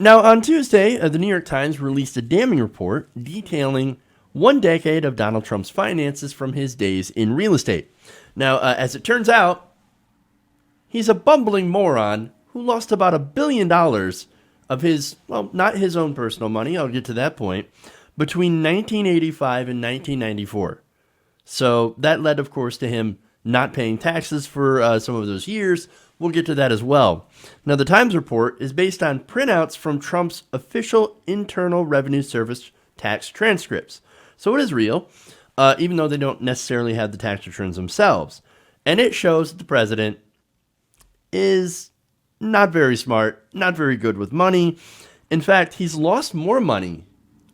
Now, on Tuesday, the New York Times released a damning report detailing 1 decade of Donald Trump's finances from his days in real estate. Now, as it turns out, he's a bumbling moron who lost about $1 billion of his, well, not his own personal money, I'll get to that point, between 1985 and 1994. So that led, of course, to him not paying taxes for some of those years. We'll get to that as well. Now, the Times report is based on printouts from Trump's official Internal Revenue Service tax transcripts. So it is real, even though they don't necessarily have the tax returns themselves. And it shows that the president is not very smart, not very good with money. In fact, he's lost more money,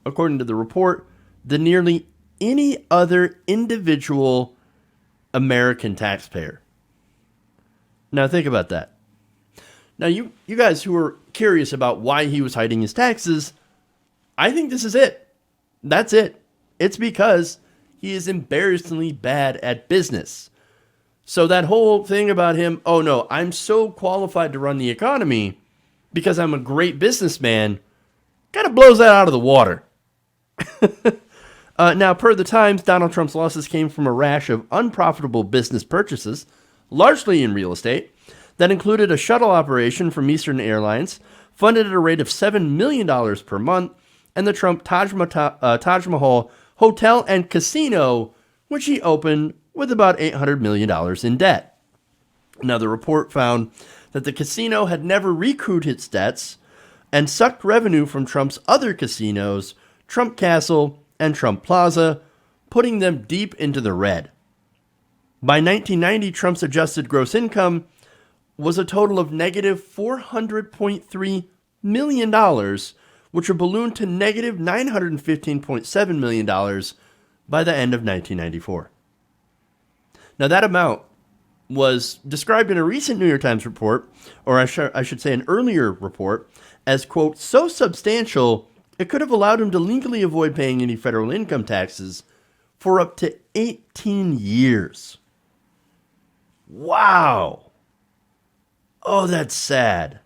according to the report, than nearly any other individual American taxpayer. Now think about that. Now you guys who are curious about why he was hiding his taxes, I think this is it. That's it. It's because he is embarrassingly bad at business. So that whole thing about him, oh no, I'm so qualified to run the economy because I'm a great businessman, kind of blows that out of the water. Now, per the Times, Donald Trump's losses came from a rash of unprofitable business purchases, largely in real estate, that included a shuttle operation from Eastern Airlines, funded at a rate of $7 million per month, and the Trump Taj Mahal Hotel and Casino, which he opened with about $800 million in debt. Now, the report found that the casino had never recouped its debts and sucked revenue from Trump's other casinos, Trump Castle and Trump Plaza, putting them deep into the red. By 1990, Trump's adjusted gross income was a total of negative $400.3 million, which would balloon to negative $915.7 million by the end of 1994. Now, that amount was described in a recent New York Times report, or I should say an earlier report, as, quote, so substantial it could have allowed him to legally avoid paying any federal income taxes for up to 18 years. Wow. Oh, that's sad.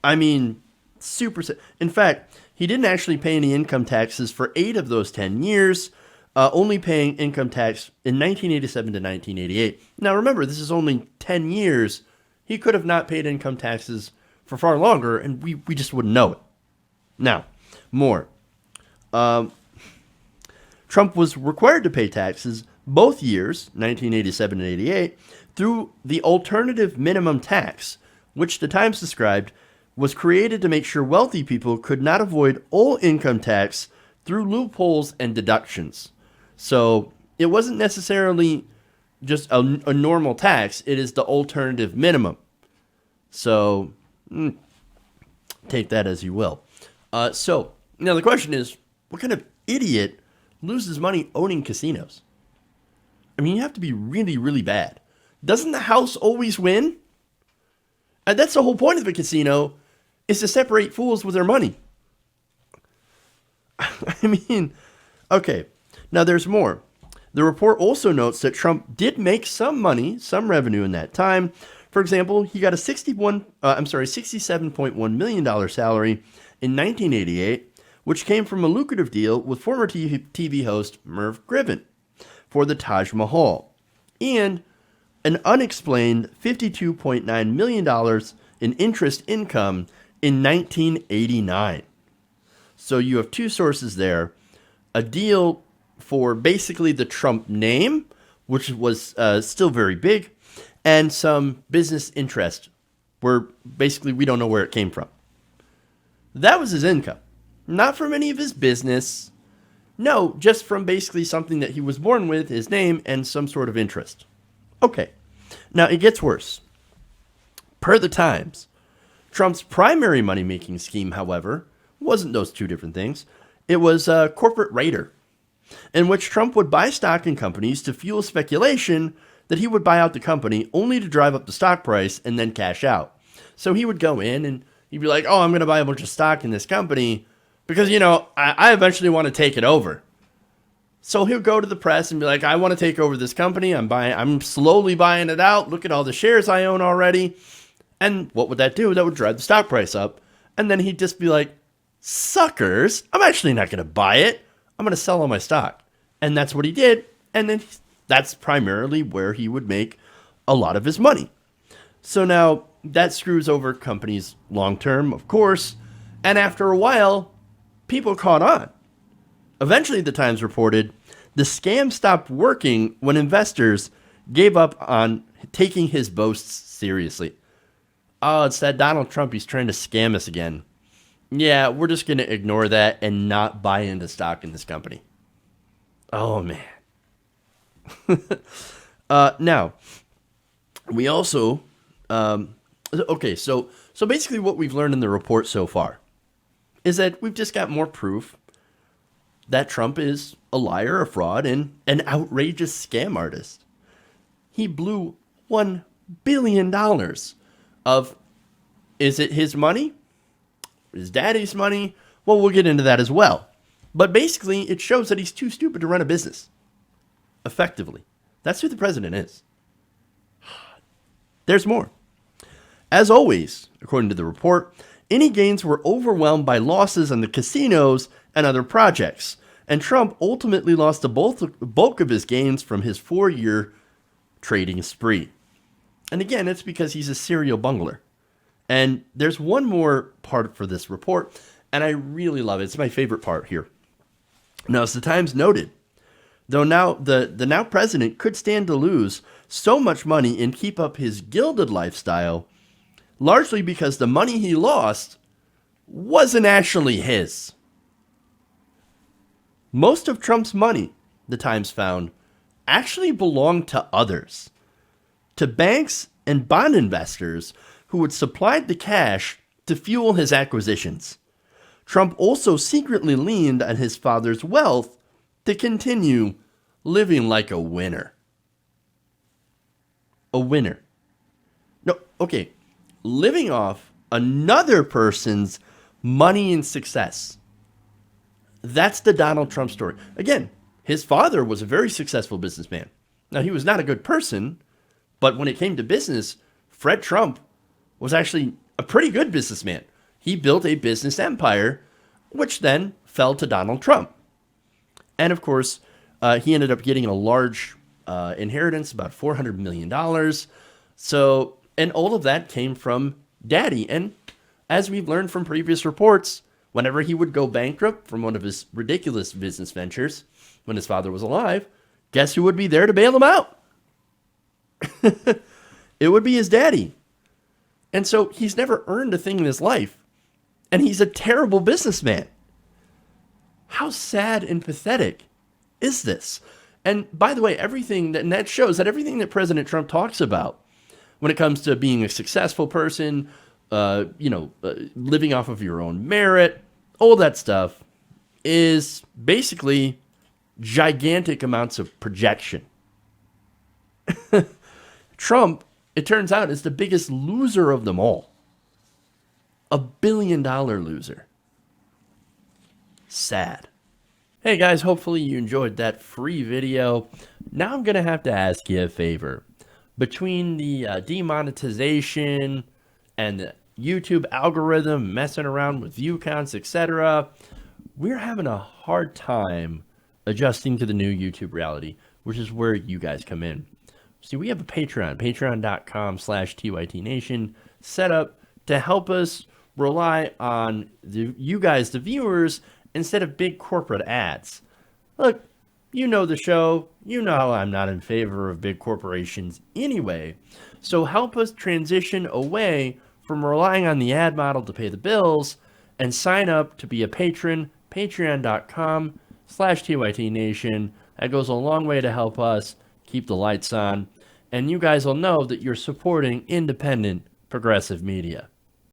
I mean, super sad. In fact, he didn't actually pay any income taxes for 8 of those 10 years, only paying income tax in 1987 to 1988. Now, remember, this is only 10 years. He could have not paid income taxes for far longer, and we just wouldn't know it. Now, more. Trump was required to pay taxes both years, 1987 and 88, through the alternative minimum tax, which the Times described was created to make sure wealthy people could not avoid all income tax through loopholes and deductions. So it wasn't necessarily just a normal tax. It is the alternative minimum. So take that as you will. So now the question is, what kind of idiot loses money owning casinos? I mean, you have to be really, really bad. Doesn't the house always win? And that's the whole point of a casino, is to separate fools with their money. I mean, okay, now there's more. The report also notes that Trump did make some money, some revenue in that time. For example, he got a $67.1 million salary in 1988, which came from a lucrative deal with former TV host Merv Griffin for the Taj Mahal, and an unexplained $52.9 million in interest income in 1989. So you have two sources there. A deal for basically the Trump name, which was still very big, and some business interest where basically we don't know where it came from. That was his income. Not from any of his business. No, just from basically something that he was born with, his name, and some sort of interest. Okay, now it gets worse. Per the Times, Trump's primary money-making scheme, however, wasn't those two different things. It was a corporate raider, in which Trump would buy stock in companies to fuel speculation that he would buy out the company only to drive up the stock price and then cash out. So he would go in and he'd be like, oh, I'm going to buy a bunch of stock in this company because, you know, I eventually want to take it over. So he'll go to the press and be like, I want to take over this company. I'm slowly buying it out. Look at all the shares I own already. And what would that do? That would drive the stock price up. And then he'd just be like, suckers, I'm actually not going to buy it. I'm going to sell all my stock. And that's what he did. And then that's primarily where he would make a lot of his money. So now that screws over companies long term, of course. And after a while, people caught on. Eventually, the Times reported the scam stopped working when investors gave up on taking his boasts seriously. Oh, it's that Donald Trump. He's trying to scam us again. Yeah, we're just going to ignore that and not buy into stock in this company. Oh, man. Now, we also... okay, so basically what we've learned in the report so far is that we've just got more proof that Trump is a liar, a fraud, and an outrageous scam artist. He blew $1 billion of, is it his money? His daddy's money? Well, we'll get into that as well. But basically, it shows that he's too stupid to run a business effectively. That's who the president is. There's more. As always, according to the report, any gains were overwhelmed by losses on the casinos and other projects, and Trump ultimately lost the bulk of his gains from his 4-year trading spree. And again, it's because he's a serial bungler. And there's one more part for this report, and I really love it. It's my favorite part here. Now, as the Times noted, though now the now president could stand to lose so much money and keep up his gilded lifestyle, largely because the money he lost wasn't actually his. Most of Trump's money, the Times found, actually belonged to others, to banks and bond investors who had supplied the cash to fuel his acquisitions. Trump also secretly leaned on his father's wealth to continue living like a winner. A winner. No, okay. Living off another person's money and success. That's the Donald Trump story. Again, his father was a very successful businessman. Now, he was not a good person, but when it came to business, Fred Trump was actually a pretty good businessman. He built a business empire, which then fell to Donald Trump. And of course, he ended up getting a large inheritance, about $400 million. So, and all of that came from Daddy. And as we've learned from previous reports, whenever he would go bankrupt from one of his ridiculous business ventures, when his father was alive, guess who would be there to bail him out? It would be his daddy. And so he's never earned a thing in his life. And he's a terrible businessman. How sad and pathetic is this? And by the way, that shows that everything that President Trump talks about when it comes to being a successful person, living off of your own merit, all that stuff is basically gigantic amounts of projection. Trump, it turns out, is the biggest loser of them all. $1 billion loser. Sad. Hey guys, hopefully you enjoyed that free video. Now I'm going to have to ask you a favor. Between the demonetization and the YouTube algorithm messing around with view counts, etc., we're having a hard time adjusting to the new YouTube reality, which is where you guys come in. See, we have a Patreon, patreon.com/TYTNation, set up to help us rely on you guys, the viewers, instead of big corporate ads. Look, you know the show. You know how I'm not in favor of big corporations anyway. So help us transition away from relying on the ad model to pay the bills and sign up to be a patron, patreon.com/TYTNation. That goes a long way to help us keep the lights on. And you guys will know that you're supporting independent, progressive media.